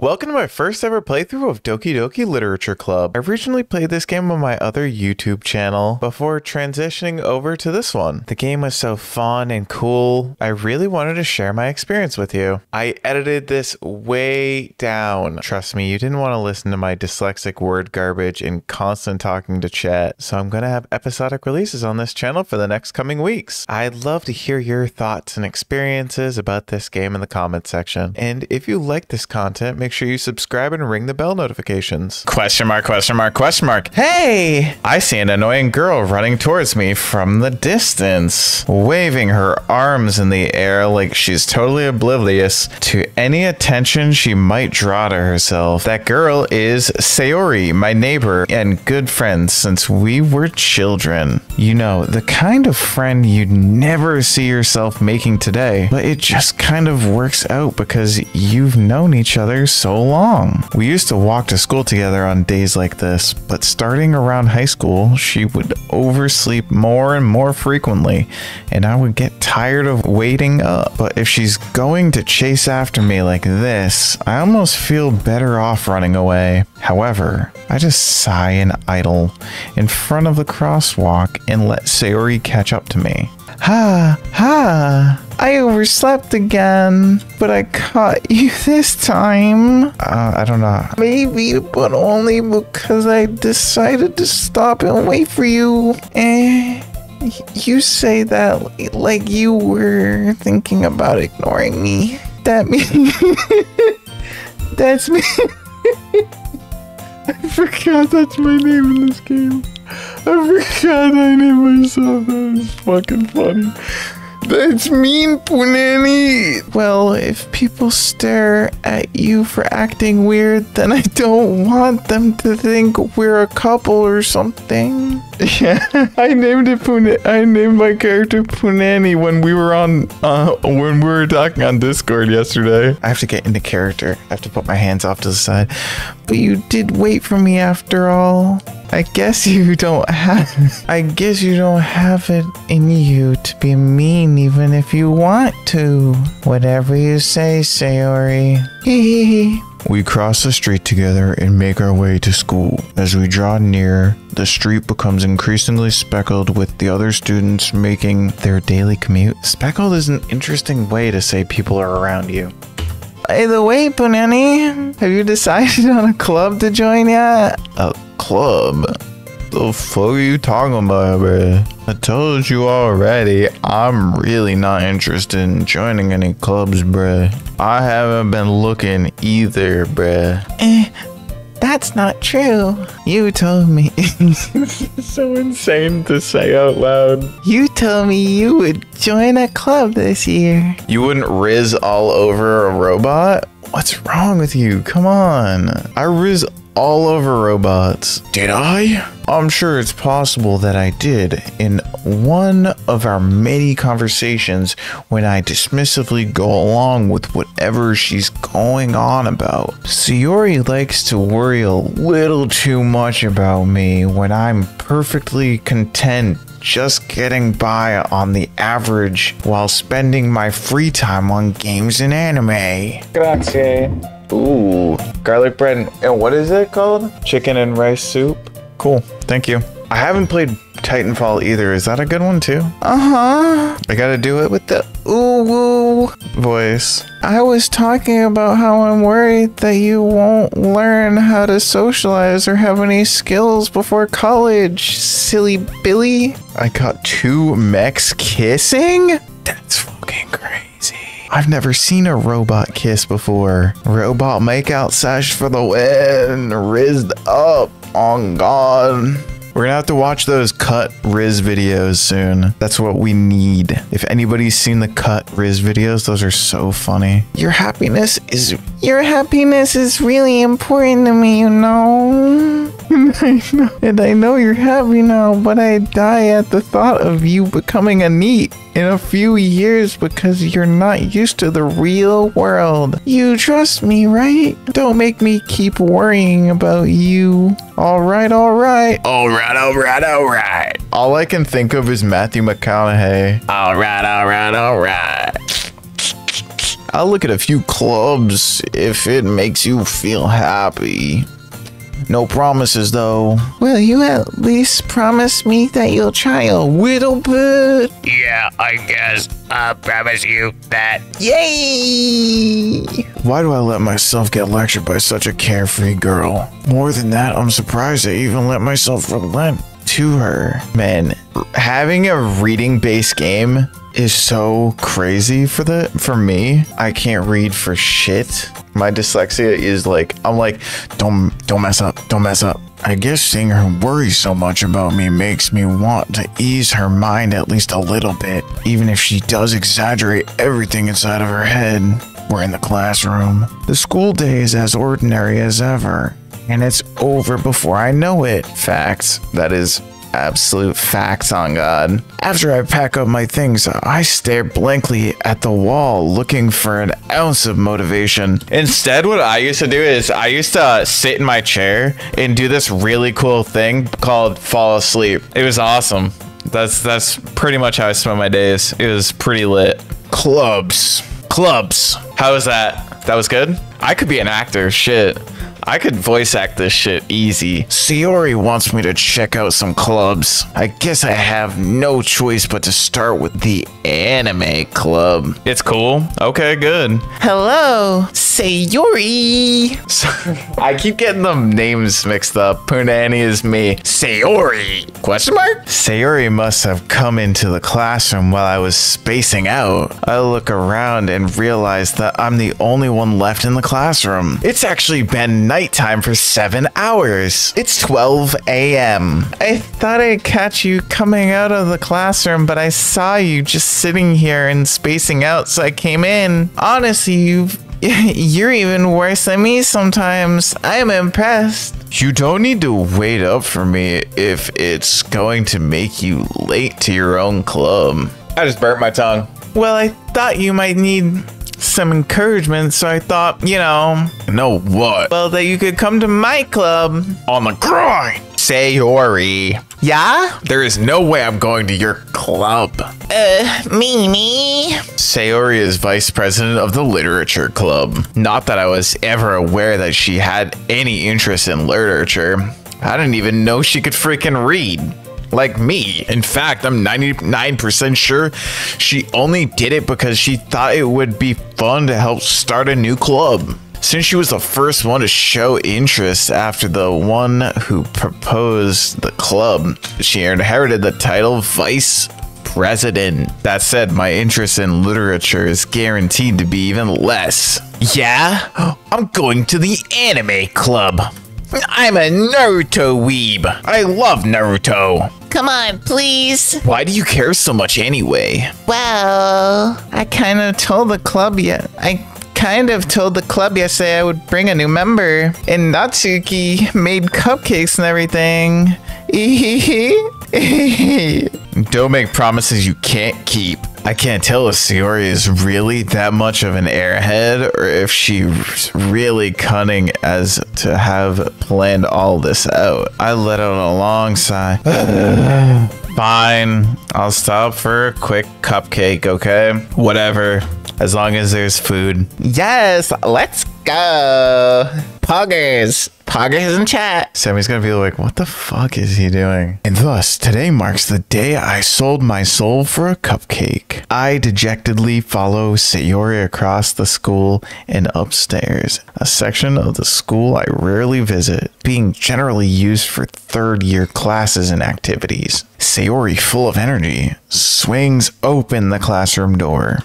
Welcome to my first ever playthrough of Doki Doki Literature Club. I originally played this game on my other YouTube channel before transitioning over to this one. The game was so fun and cool, I really wanted to share my experience with you. I edited this way down. Trust me, you didn't want to listen to my dyslexic word garbage and constant talking to chat, so I'm gonna have episodic releases on this channel for the next coming weeks. I'd love to hear your thoughts and experiences about this game in the comments section. And if you like this content, make sure you subscribe and ring the bell notifications. Question mark, question mark, question mark. Hey! I see an annoying girl running towards me from the distance, waving her arms in the air like she's totally oblivious to any attention she might draw to herself. That girl is Sayori, my neighbor and good friend since we were children. You know, the kind of friend you'd never see yourself making today, but it just kind of works out because you've known each other so long. We used to walk to school together on days like this, but starting around high school, she would oversleep more and more frequently, and I would get tired of waiting up. But if she's going to chase after me like this, I almost feel better off running away. However, I just sigh and idle in front of the crosswalk and let Sayori catch up to me. I overslept again, but I caught you this time. I don't know. Maybe, but only because I decided to stop and wait for you. You say that like you were thinking about ignoring me. That means that's me. I forgot that's my name in this game. I forgot I named myself. That was fucking funny. That's mean, Punani. Well, if people stare at you for acting weird, then I don't want them to think we're a couple or something. Yeah, I named my character Punani when we were talking on Discord yesterday. I have to get into character. I have to put my hands off to the side. But you did wait for me after all. I guess you don't have it in you to be mean even if you want to. Whatever you say, Sayori. Hee. We cross the street together and make our way to school. As we draw near, the street becomes increasingly speckled with the other students making their daily commute. Speckled is an interesting way to say people are around you. By the way, Punani, have you decided on a club to join yet? A club? The fuck are you talking about, bruh? I told you already, I'm really not interested in joining any clubs, bruh. I haven't been looking either, bruh. That's not true. You told me. This is so insane to say out loud. You told me you would join a club this year. You wouldn't riz all over a robot? What's wrong with you? Come on. I riz all over robots. Did I? I'm sure it's possible that I did in one of our many conversations when I dismissively go along with whatever she's going on about. Sayori likes to worry a little too much about me when I'm perfectly content just getting by on the average while spending my free time on games and anime. Grazie. Ooh, garlic bread and what is it called? Chicken and rice soup? Cool, thank you. I haven't played Titanfall either. Is that a good one too? Uh-huh. I gotta do it with the ooh voice. I was talking about how I'm worried that you won't learn how to socialize or have any skills before college, silly Billy. I got two mechs kissing? That's fucking crazy. I've never seen a robot kiss before. Robot makeout sesh for the win. Rizzed up. On God. We're gonna have to watch those cut Riz videos soon. That's what we need. If anybody's seen the cut Riz videos, those are so funny. Your happiness is really important to me, you know. And I know you're happy now, but I die at the thought of you becoming a NEET in a few years because you're not used to the real world. You trust me, right? Don't make me keep worrying about you. All right. All I can think of is Matthew McConaughey. All right. I'll look at a few clubs if it makes you feel happy. No promises, though. Will you at least promise me that you'll try a little bit? Yeah, I guess. I'll promise you that. Yay! Why do I let myself get lectured by such a carefree girl? More than that, I'm surprised I even let myself relent to her. Man, having a reading-based game is so crazy for me. I can't read for shit. My dyslexia is like, I'm like, don't mess up, don't mess up. I guess seeing her worry so much about me makes me want to ease her mind at least a little bit, even if she does exaggerate everything inside of her head. We're in the classroom. The school day is as ordinary as ever, and it's over before I know it. Facts. That is absolute facts on God. After I pack up my things, I stare blankly at the wall looking for an ounce of motivation. Instead, what I used to do is I used to sit in my chair and do this really cool thing called fall asleep. It was awesome. That's pretty much how I spent my days. It was pretty lit. Clubs. How was that? That was good? I could be an actor. Shit. I could voice act this shit easy. Sayori wants me to check out some clubs. I guess I have no choice but to start with the anime club. It's cool. Okay, good. Hello, Sayori. I keep getting the names mixed up. Punani is me. Sayori? Question mark? Sayori must have come into the classroom while I was spacing out. I look around and realize that I'm the only one left in the classroom. It's actually been nighttime for 7 hours. It's 12 a.m. I thought I'd catch you coming out of the classroom, but I saw you just sitting here and spacing out, so I came in. Honestly, you're even worse than me sometimes. I am impressed. You don't need to wait up for me if it's going to make you late to your own club. I just burnt my tongue. Well, I thought you might need some encouragement, so I thought, you know what? Well, that you could come to my club. On the grind. Sayori. Yeah? There is no way I'm going to your club. Mimi. Sayori is vice president of the literature club. Not that I was ever aware that she had any interest in literature. I didn't even know she could freaking read. Like me. In fact, I'm 99% sure she only did it because she thought it would be fun to help start a new club. Since she was the first one to show interest after the one who proposed the club, she inherited the title Vice President. That said, my interest in literature is guaranteed to be even less. Yeah? I'm going to the anime club. I'm a Naruto weeb. I love Naruto. Come on, please. Why do you care so much anyway? Well, I kind of told the club yesterday I would bring a new member, and Natsuki made cupcakes and everything. Don't make promises you can't keep. I can't tell if Sayori is really that much of an airhead or if she's really cunning as to have planned all this out. I let out a long sigh. Fine, I'll stop for a quick cupcake, okay? Whatever, as long as there's food. Yes, let's go. Poggers in chat. Sammy's gonna be like, what the fuck is he doing? And thus, today marks the day I sold my soul for a cupcake. I dejectedly follow Sayori across the school and upstairs, a section of the school I rarely visit, being generally used for third-year classes and activities. Sayori, full of energy, swings open the classroom door.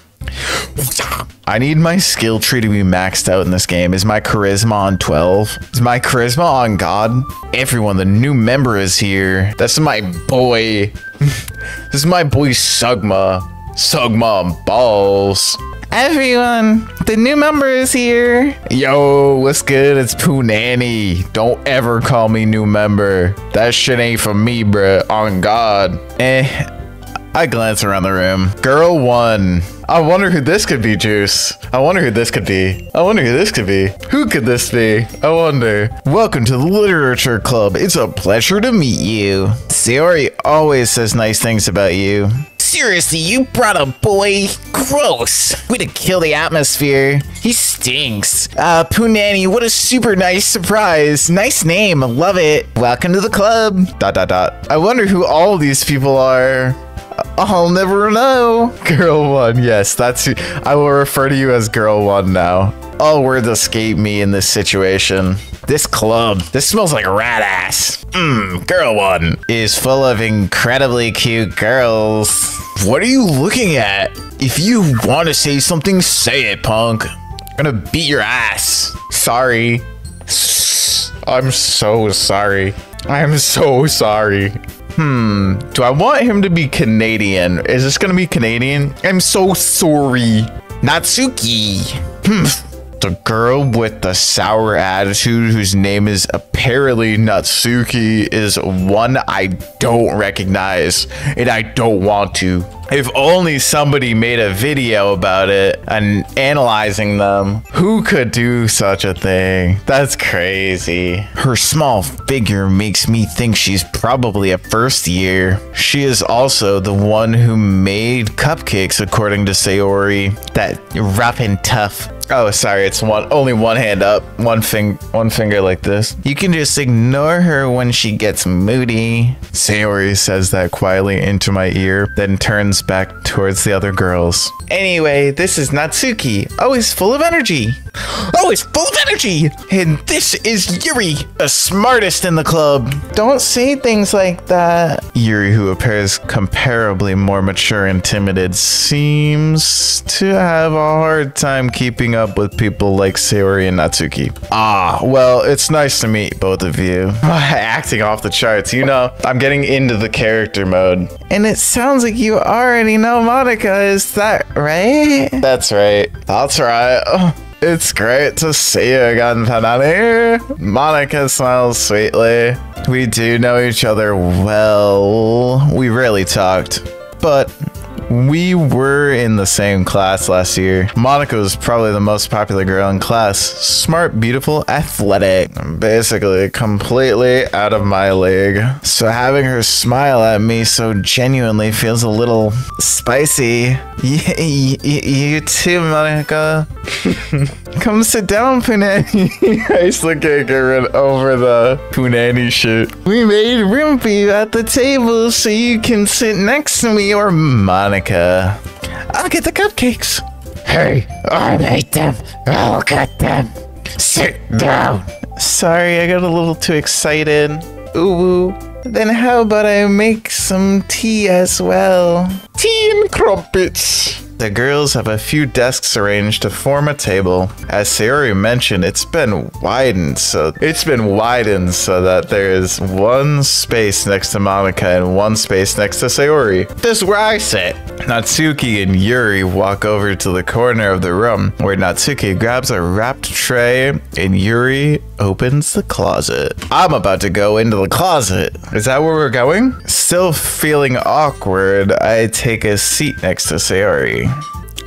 I need my skill tree to be maxed out in this game. Is my charisma on 12? Is my charisma on God? Everyone, the new member is here. That's my boy. This is my boy Sugma. Sugma balls. Everyone, the new member is here. Yo, what's good? It's Punani. Don't ever call me new member. That shit ain't for me, bruh. On God. I glance around the room. Girl 1. I wonder who this could be, Juice. I wonder who this could be. I wonder who this could be. Who could this be? I wonder. Welcome to the Literature Club. It's a pleasure to meet you. Sayori always says nice things about you. Seriously, you brought a boy? Gross. Way to kill the atmosphere. He stinks. Punani, what a super nice surprise. Nice name. Love it. Welcome to the club. ... I wonder who all these people are. I'll never know. Girl 1, yes, that's who. I will refer to you as Girl 1 now. All words escape me in this situation. This club, this smells like rat ass. Girl 1 is full of incredibly cute girls. What are you looking at? If you want to say something, say it, punk. I'm gonna beat your ass. Sorry. I'm so sorry. I'm so sorry. Do I want him to be Canadian? Is this gonna be Canadian? I'm so sorry. Natsuki. The girl with the sour attitude whose name is apparently Natsuki is one I don't recognize and I don't want to. If only somebody made a video about it and analyzing them. Who could do such a thing? That's crazy. Her small figure makes me think she's probably a first year. She is also the one who made cupcakes, according to Sayori. That rough and tough. Oh, sorry, it's only one hand up, one finger like this. You can just ignore her when she gets moody. Sayori says that quietly into my ear, then turns back towards the other girls. Anyway, this is Natsuki, always full of energy. Always full of energy! And this is Yuri, the smartest in the club. Don't say things like that. Yuri, who appears comparably more mature and timid, seems to have a hard time keeping up with people like Sayori and Natsuki. Ah, well, it's nice to meet both of you. Acting off the charts, you know. I'm getting into the character mode. And it sounds like you already know Monica, is that right? That's right. That's right. Oh, it's great to see you again, Panani. Monica smiles sweetly. We do know each other well. We rarely talked, but we were in the same class last year. Monica was probably the most popular girl in class. Smart, beautiful, athletic. Basically, completely out of my league. So having her smile at me so genuinely feels a little spicy. You too, Monica. Come sit down, Punani. Ice the cake ran over the Punani shit. We made room for you at the table so you can sit next to me or Monica. I'll get the cupcakes. Hey, I made them. I'll get them. Sit down. Sorry, I got a little too excited. Ooh. Then how about I make some tea as well? Tea and crumpets. The girls have a few desks arranged to form a table. As Sayori mentioned, it's been widened so that there is one space next to Monica and one space next to Sayori. This is where I sit. Natsuki and Yuri walk over to the corner of the room where Natsuki grabs a wrapped tray and Yuri opens the closet. I'm about to go into the closet. Is that where we're going? Still feeling awkward, I take a seat next to Sayori.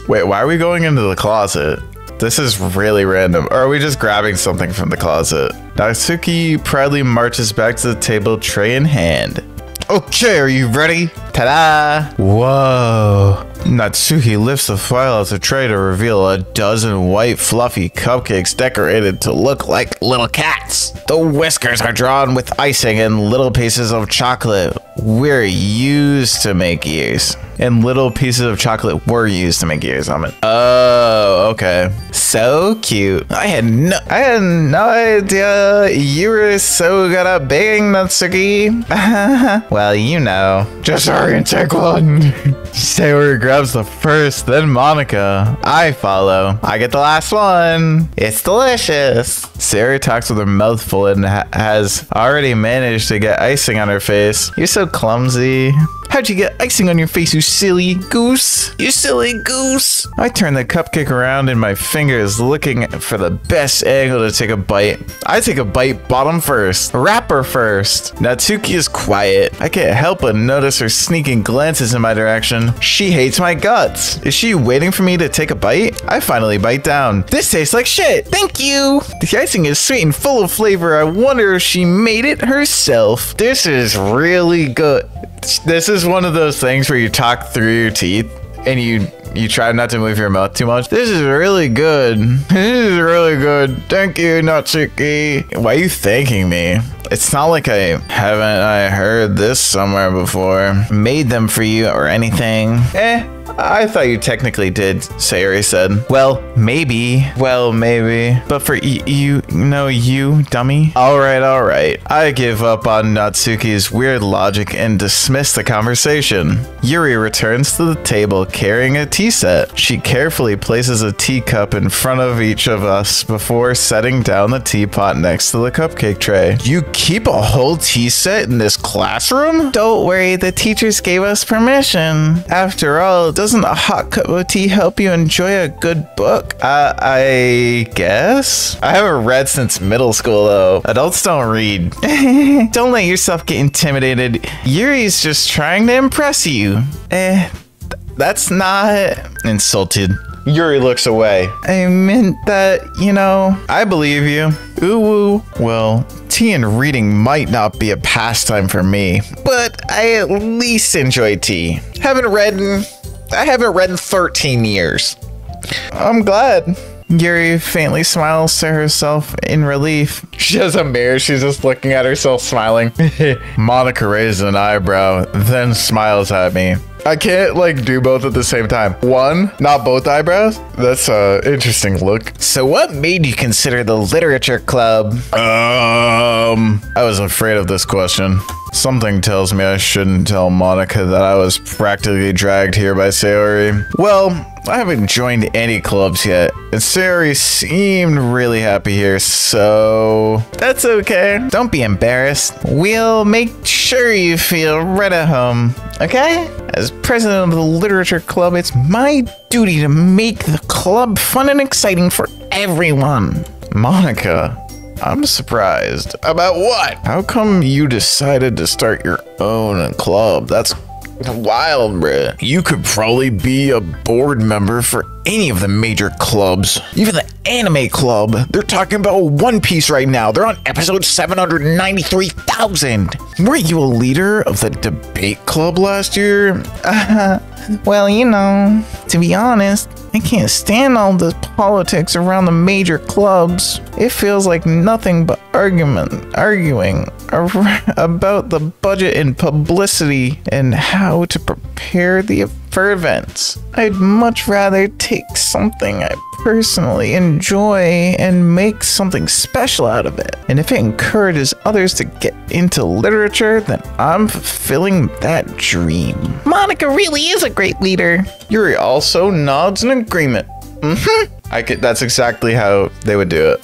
Wait, why are we going into the closet? This is really random. Or are we just grabbing something from the closet? Natsuki proudly marches back to the table, tray in hand. Okay, are you ready? Ta-da! Whoa. Natsuki lifts the file off the tray to reveal a dozen white fluffy cupcakes decorated to look like little cats. The whiskers are drawn with icing and little pieces of chocolate we're used to make ears. And little pieces of chocolate were used to make ears on it. Oh, okay. So cute. I had no idea you were so good at baking, Natsuki. Well, you know. Just hurry and take one. Sayori grabs the first, then Monica. I follow. I get the last one. It's delicious. Sayori talks with her mouth full and has already managed to get icing on her face. You're so clumsy. How'd you get icing on your face, you silly goose? You silly goose. I turn the cupcake around in my fingers, looking for the best angle to take a bite. I take a bite bottom first, wrapper first. Natsuki is quiet. I can't help but notice her sneaking glances in my direction. She hates my guts. Is she waiting for me to take a bite? I finally bite down. This tastes like shit. Thank you. The icing is sweet and full of flavor. I wonder if she made it herself. This is really good. This is one of those things where you talk through your teeth and you try not to move your mouth too much. This is really good. This is really good. Thank you, Natsuki. Why are you thanking me? It's not like I heard this somewhere before. Made them for you or anything. I thought you technically did, Sayori said. Well, maybe. But for you, dummy. All right. I give up on Natsuki's weird logic and dismiss the conversation. Yuri returns to the table carrying a tea set. She carefully places a teacup in front of each of us before setting down the teapot next to the cupcake tray. You keep a whole tea set in this classroom? Don't worry, the teachers gave us permission. After all, doesn't a hot cup of tea help you enjoy a good book? I guess? I haven't read since middle school though. Adults don't read. Don't let yourself get intimidated. Yuri's just trying to impress you. That's not... Insulted. Yuri looks away. I meant that, I believe you. Ooh, well, tea and reading might not be a pastime for me, but I at least enjoy tea. I haven't read in 13 years. I'm glad. Yuri faintly smiles to herself in relief. She has a mirror. She's just looking at herself smiling. Monica raises an eyebrow, then smiles at me. I can't do both at the same time. One, not both eyebrows. That's a interesting look. So what made you consider the literature club? I was afraid of this question. Something tells me I shouldn't tell Monica that I was practically dragged here by Sayori. Well, I haven't joined any clubs yet, and Sayori seemed really happy here, so that's okay. Don't be embarrassed. We'll make sure you feel right at home, okay? As president of the literature club, it's my duty to make the club fun and exciting for everyone. Monica, I'm surprised. About what? How come you decided to start your own club? That's wild, bruh. You could probably be a board member for any of the major clubs. Even the anime club. They're talking about One Piece right now. They're on episode 793,000. Weren't you a leader of the debate club last year? Well, to be honest, I can't stand all the politics around the major clubs. It feels like nothing but arguing about the budget and publicity and how to prepare for events. I'd much rather take something I personally enjoy and make something special out of it. And if it encourages others to get into literature, then I'm fulfilling that dream. Monica really is a great leader. Yuri also nods in agreement. That's exactly how they would do it.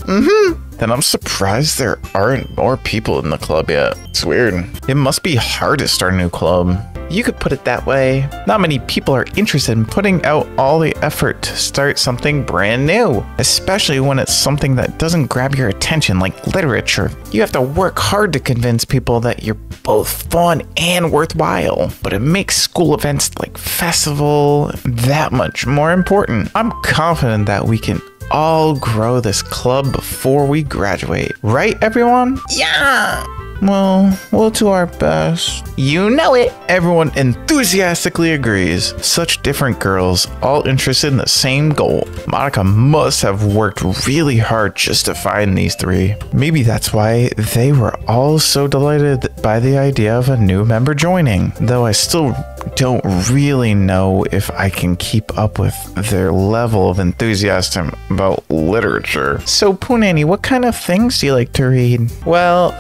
Then I'm surprised there aren't more people in the club yet. It's weird. It must be hard to start a new club. You could put it that way. Not many people are interested in putting out all the effort to start something brand new, especially when it's something that doesn't grab your attention like literature. You have to work hard to convince people that you're both fun and worthwhile, but it makes school events like festival that much more important. I'm confident that we can all grow this club before we graduate. Right, everyone? Yeah. Well, we'll do our best. You know it. Everyone enthusiastically agrees. Such different girls, all interested in the same goal. Monica must have worked really hard just to find these three. Maybe that's why they were all so delighted by the idea of a new member joining. Though I still don't really know if I can keep up with their level of enthusiasm about literature. So Punani, what kind of things do you like to read? Well,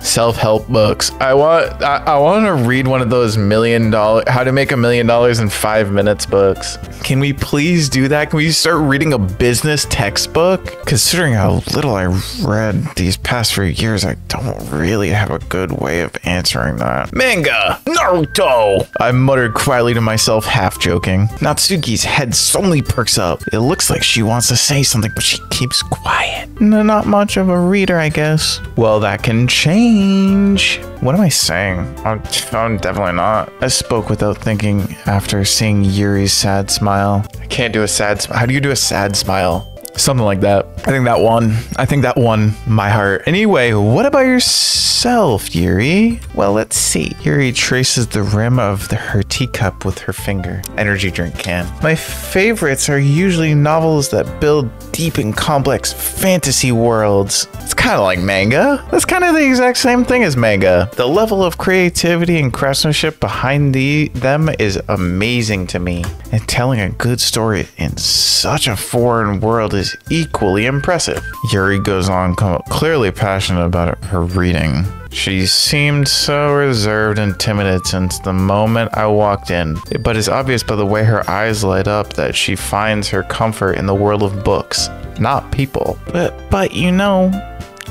self-help books. I want to read one of those how to make $1 million in 5 minutes books. Can we please do that? Can we start reading a business textbook? Considering how little I read these past few years, I don't really have a good way of answering that. Manga! Naruto! I muttered quietly to myself, half joking. Natsuki's head suddenly perks up. It looks like she wants to say something, but she keeps quiet. Not much of a reader, I guess. Well, that can change. What am I saying? I'm definitely not. I spoke without thinking after seeing Yuri's sad smile. I can't do a sad smile. How do you do a sad smile? Something like that. I think that won my heart. Anyway, what about yourself, Yuri? Well, let's see. Yuri traces the rim of her teacup with her finger. Energy drink can. My favorites are usually novels that build deep and complex fantasy worlds. It's kind of like manga. That's kind of the exact same thing as manga. The level of creativity and craftsmanship behind them is amazing to me. And telling a good story in such a foreign world is equally impressive. Yuri goes on, clearly passionate about her reading. She seemed so reserved and timid since the moment I walked in, but it's obvious by the way her eyes light up that she finds her comfort in the world of books, not people. But you know,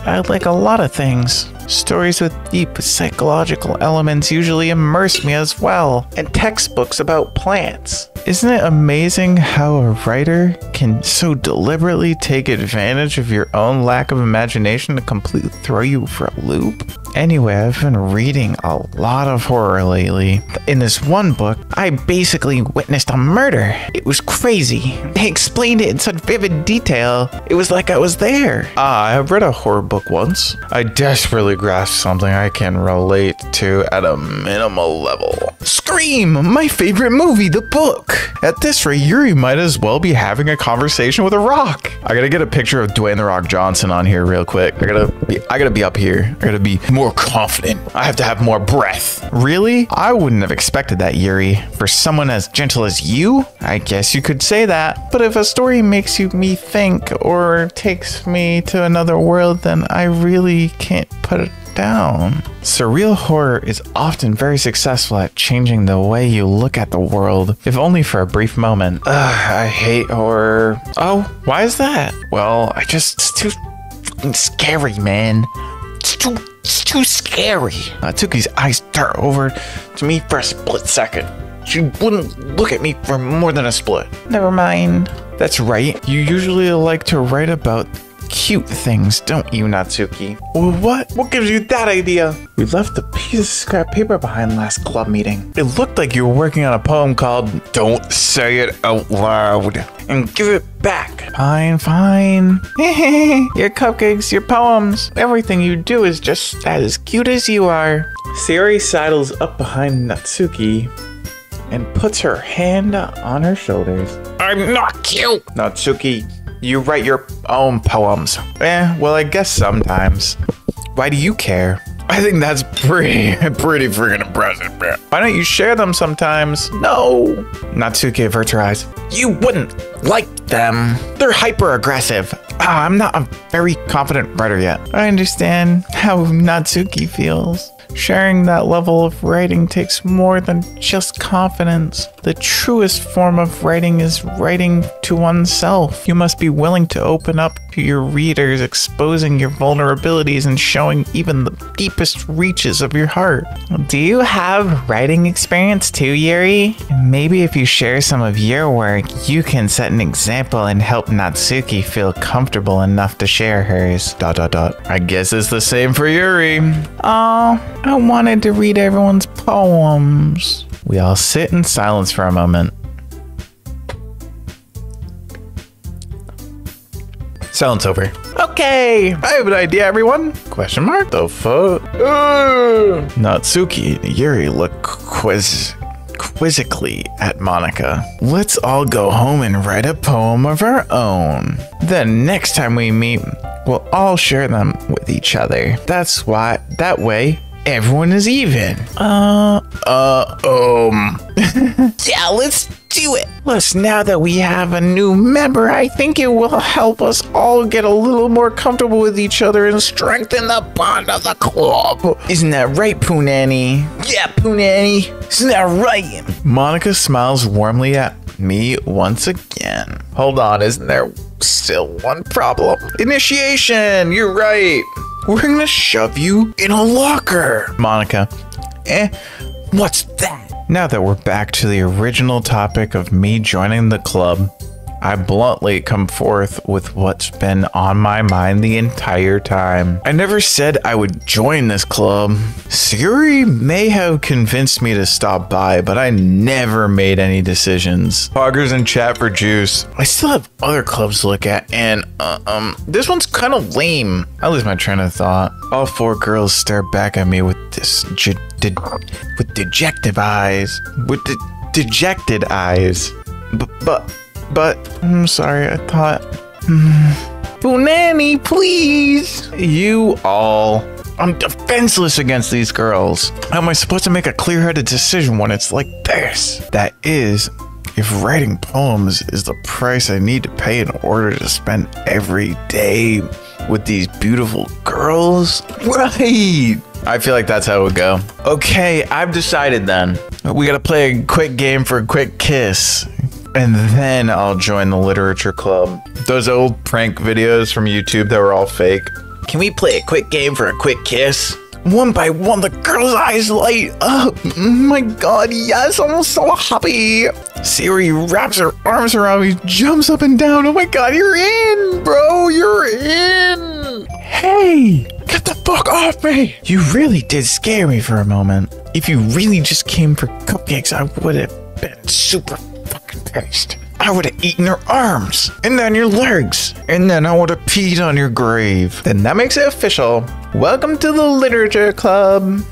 I like a lot of things. Stories with deep psychological elements usually immerse me as well, and textbooks about plants. Isn't it amazing how a writer can so deliberately take advantage of your own lack of imagination to completely throw you for a loop? Anyway, I've been reading a lot of horror lately. In this one book, I basically witnessed a murder. It was crazy. They explained it in such vivid detail. It was like I was there. I have read a horror book once. I desperately grasped something I can relate to at a minimal level. Scream! My favorite movie, the book! At this rate, Yuri might as well be having a conversation with a rock. I gotta get a picture of Dwayne "The Rock" Johnson on here real quick. I gotta be up here. I gotta be more confident. I have to have more breath. Really? I wouldn't have expected that, Yuri. For someone as gentle as you? I guess you could say that. But if a story makes me think or takes me to another world, then I really can't put it down. Surreal horror is often very successful at changing the way you look at the world, if only for a brief moment. I hate horror. Oh, why is that? Well, it's too scary, man. It's too scary. Natsuki's eyes dart over to me for a split second. She wouldn't look at me for more than a split. Never mind. That's right. You usually like to write about cute things, don't you, Natsuki? Well, what gives you that idea? We left a piece of scrap paper behind last club meeting. It looked like you were working on a poem called Don't Say It Out Loud and Give It Back. Fine. Your cupcakes, your poems, everything you do is just as cute as you are. Sayori sidles up behind Natsuki and puts her hand on her shoulders. I'm not cute! Natsuki, you write your own poems. Well, I guess sometimes. Why do you care? I think that's pretty freaking impressive, man. Why don't you share them sometimes? No. Natsuki averts her eyes. You wouldn't like them. They're hyper aggressive. I'm not a very confident writer yet. I understand how Natsuki feels. Sharing that level of writing takes more than just confidence. The truest form of writing is writing to oneself. You must be willing to open up to your readers, exposing your vulnerabilities and showing even the deepest reaches of your heart. Do you have writing experience too, Yuri? Maybe if you share some of your work, you can set an example and help Natsuki feel comfortable enough to share hers. ... I guess it's the same for Yuri. Oh, I wanted to read everyone's poems. We all sit in silence for a moment. Silence over. Okay, I have an idea, everyone. Question mark? The fuck? Natsuki and Yuri look quizzically at Monika. Let's all go home and write a poem of our own. Then next time we meet, we'll all share them with each other. That way, everyone is even. Yeah, let's do it. Plus, now that we have a new member, I think it will help us all get a little more comfortable with each other and strengthen the bond of the club. Isn't that right, Poonanny? Yeah, Poonanny. Isn't that right? Monika smiles warmly at me once again. Hold on, isn't there still one problem? Initiation, you're right. We're gonna shove you in a locker. Monika, what's that? Now that we're back to the original topic of me joining the club, I bluntly come forth with what's been on my mind the entire time. I never said I would join this club. Sayori may have convinced me to stop by, but I never made any decisions. Poggers in chat for juice. I still have other clubs to look at, and this one's kind of lame. I lose my train of thought. All 4 girls stare back at me with this dejected eyes. Dejected eyes. But I'm sorry, I thought. Punani, please. You all. I'm defenseless against these girls. How am I supposed to make a clear-headed decision when it's like this? That is, if writing poems is the price I need to pay in order to spend every day with these beautiful girls. Right. I feel like that's how it would go. Okay, I've decided then. We gotta play a quick game for a quick kiss. And then I'll join the literature club. Those old prank videos from YouTube that were all fake. Can we play a quick game for a quick kiss? One by one, the girl's eyes light up. My God, yes, I'm so happy. Sayori wraps her arms around me, jumps up and down. Oh my God, you're in, bro, you're in. Hey, get the fuck off me. You really did scare me for a moment. If you really just came for cupcakes, I would have been super fucking pissed. I would have eaten your arms, and then your legs, and then I would have peed on your grave. Then that makes it official. Welcome to the literature club.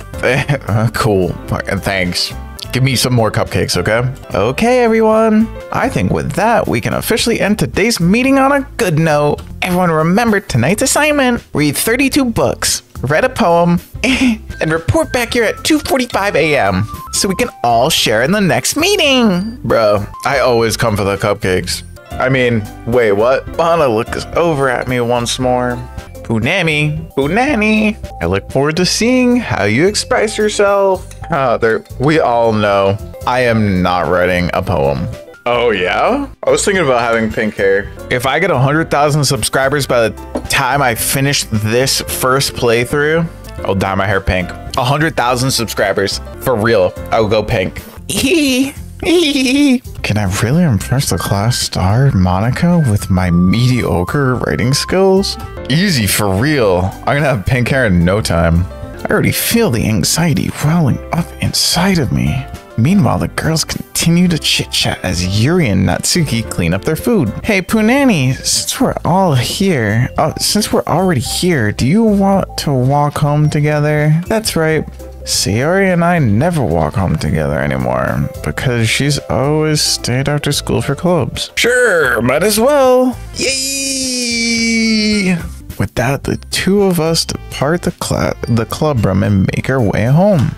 Cool, thanks. Give me some more cupcakes, okay? Okay, everyone. I think with that, we can officially end today's meeting on a good note. Everyone remember tonight's assignment. Read 32 books, read a poem, and report back here at 2:45 a.m. so we can all share in the next meeting. Bro, I always come for the cupcakes. I mean, wait, what? Anna looks over at me once more. Punani, Punani. I look forward to seeing how you express yourself. We all know I am not writing a poem. Oh yeah? I was thinking about having pink hair. If I get 100,000 subscribers by the time I finish this first playthrough, I'll dye my hair pink. 100,000 subscribers. For real, I will go pink. Can I really impress the class star, Monica, with my mediocre writing skills? Easy, for real. I'm gonna have pink hair in no time. I already feel the anxiety welling up inside of me. Meanwhile, the girls continue to chit-chat as Yuri and Natsuki clean up their food. Hey, Punani, since we're already here, do you want to walk home together? That's right. Sayori and I never walk home together anymore because she's always stayed after school for clubs. Sure, might as well. Yay! With that, the two of us depart the club room and make our way home.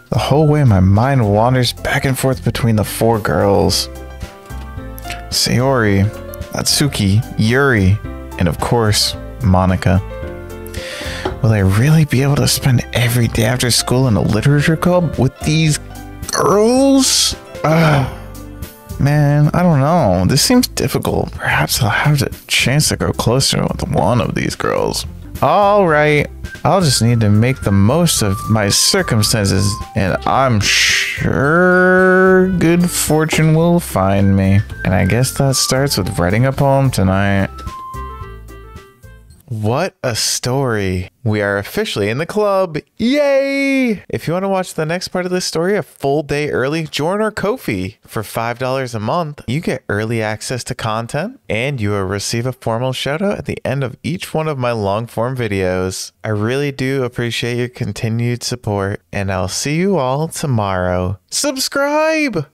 The whole way, my mind wanders back and forth between the 4 girls. Sayori, Natsuki, Yuri, and of course, Monica. Will I really be able to spend every day after school in a literature club with these girls? Man, I don't know. This seems difficult. Perhaps I'll have the chance to grow closer with one of these girls. Alright, I'll just need to make the most of my circumstances, and I'm sure good fortune will find me. And I guess that starts with writing a poem tonight. What a story. We are officially in the club. Yay! If you want to watch the next part of this story a full day early, join our Ko-fi. For $5 a month, you get early access to content, and you will receive a formal shout out at the end of each one of my long form videos. I really do appreciate your continued support, and I'll see you all tomorrow. Subscribe!